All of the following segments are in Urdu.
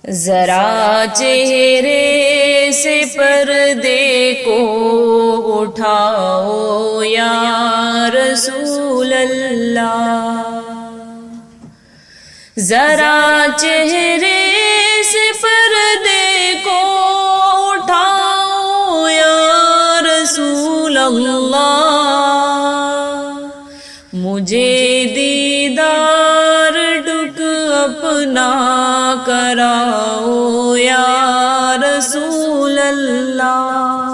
ذرا چہرے سے پردے کو اٹھاؤ یا رسول اللہ، ذرا چہرے سے پردے کو اٹھاؤ یا رسول اللہ، مجھے دیدار ڈک اپنا کراؤ یا رسول اللہ،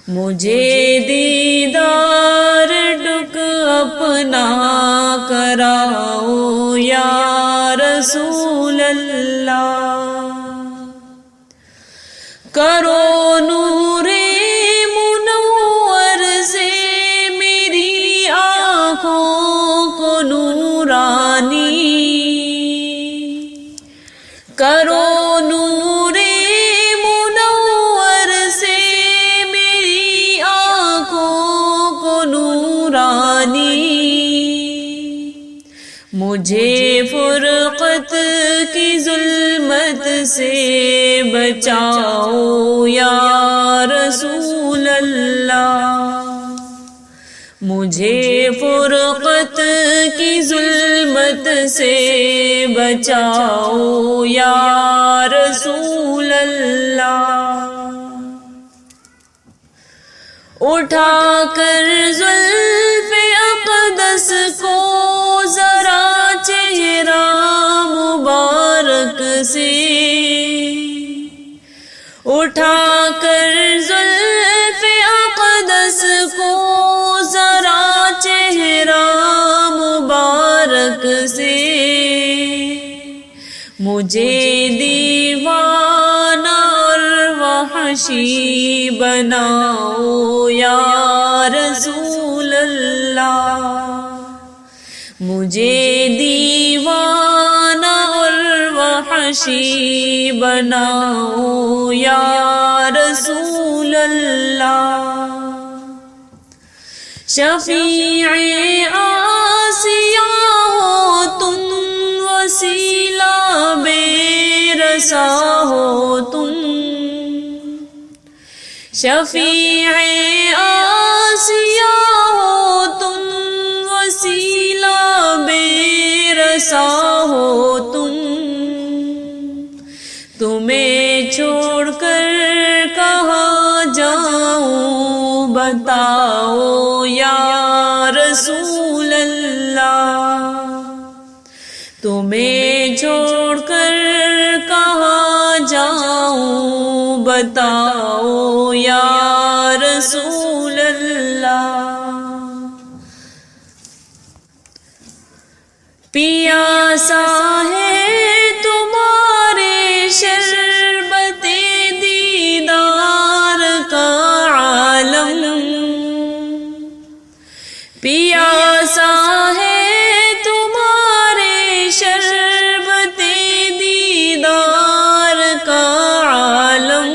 مجھے دیدار ڈک اپنا کراؤ یا رسول اللہ، کرو نور منور سے میری آنکھوں کو نورانی، کرو نور منور سے میری آنکھوں کو نورانی، مجھے فرقت کی ظلمت سے بچاؤ یا رسول اللہ، مجھے فرقت کی ظلمت سے بچاؤ یا رسول اللہ، اٹھا کر زلف اقدس کو ذرا چہرہ مبارک سے، اٹھا کر زلف اقدس کو ذرا چہرہ مبارک سے، مجھے دیوانہ اور وحشی بناؤ یا رسول اللہ، مجھے دیوانہ اور وحشی بناؤ یا رسول اللہ، شفیع آسیہ ہو تم، وسیلہ بے رسا ہو تم، شفیع آسیہ ہو تم، وسیلہ بے رسا ہو تم، تمہیں چھوڑ کر کہاں جاؤں بتاؤ یا رسول اللہ، تمہیں چھوڑ کر کہاں جاؤں بتاؤ یا رسول اللہ، پیاسا ہے تمہارے شربت دیدار کا عالم، پیاسا ہے تمہارے شربت دیدار کا عالم،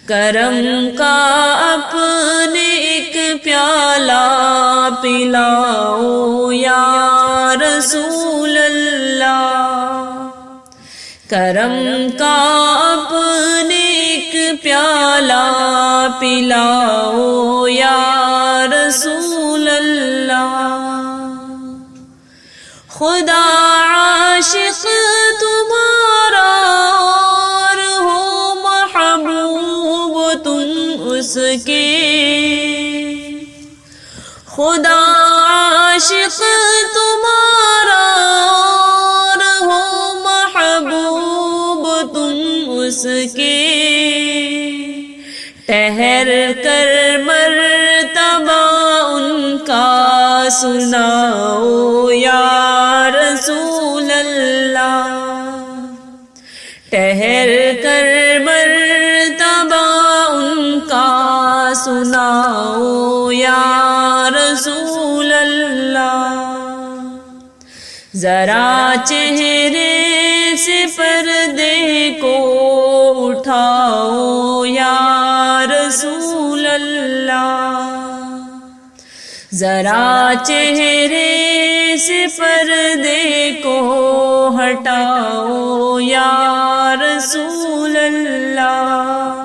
کرم کا اپنے ایک پیالہ پلاؤ یا رسول اللہ، کرم کا اپنے ایک پیالہ پلاؤ یا رسول اللہ، خدا عاشق تمہارا اور ہو محبوب تم اس کے، خدا عاشق تمہارا اور ہو محبوب تم اس کے، ٹھہر کر مرتبہ ان کا سناؤ یا رسول اللہ، ٹھہر کر مرتبہ ان کا سناؤ یا رسول اللہ، ذرا چہرے سے پردے کو اٹھاؤ یا رسول اللہ، ذرا چہرے سے پردے کو ہٹاؤ یا رسول اللہ،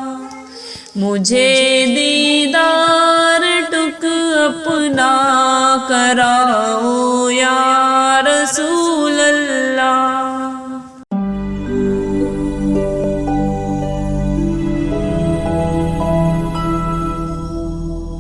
مجھے دیدار ٹک اپنا کراؤ